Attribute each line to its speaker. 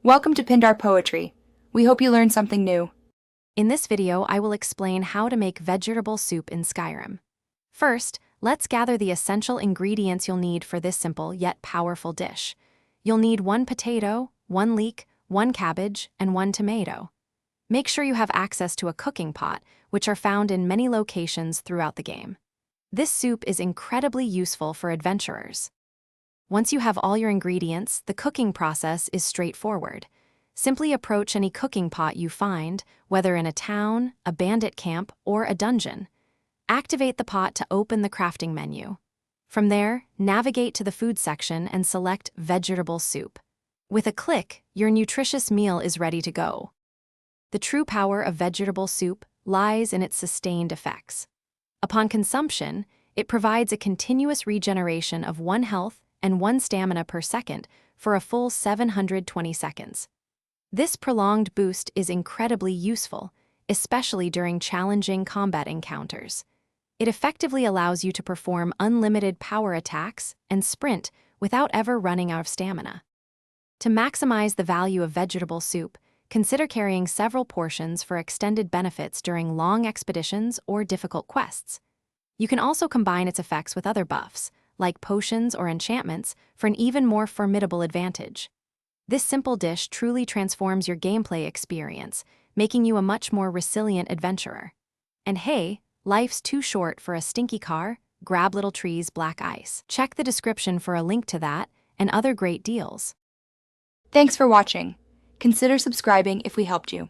Speaker 1: Welcome to Pindar Poetry. We hope you learned something new.
Speaker 2: In this video, I will explain how to make vegetable soup in Skyrim. First, let's gather the essential ingredients you'll need for this simple yet powerful dish. You'll need 1 potato, 1 leek, 1 cabbage, and 1 tomato. Make sure you have access to a cooking pot, which are found in many locations throughout the game. This soup is incredibly useful for adventurers. Once you have all your ingredients, the cooking process is straightforward. Simply approach any cooking pot you find, whether in a town, a bandit camp, or a dungeon. Activate the pot to open the crafting menu. From there, navigate to the food section and select Vegetable Soup. With a click, your nutritious meal is ready to go. The true power of vegetable soup lies in its sustained effects. Upon consumption, it provides a continuous regeneration of 1 health and 1 stamina per second for a full 720 seconds. This prolonged boost is incredibly useful, especially during challenging combat encounters. It effectively allows you to perform unlimited power attacks and sprint without ever running out of stamina. To maximize the value of vegetable soup, consider carrying several portions for extended benefits during long expeditions or difficult quests. You can also combine its effects with other buffs, like potions or enchantments, for an even more formidable advantage. This simple dish truly transforms your gameplay experience, making you a much more resilient adventurer. And hey, life's too short for a stinky car, grab Little Tree's black ice. Check the description for a link to that and other great deals.
Speaker 1: Thanks for watching. Consider subscribing if we helped you.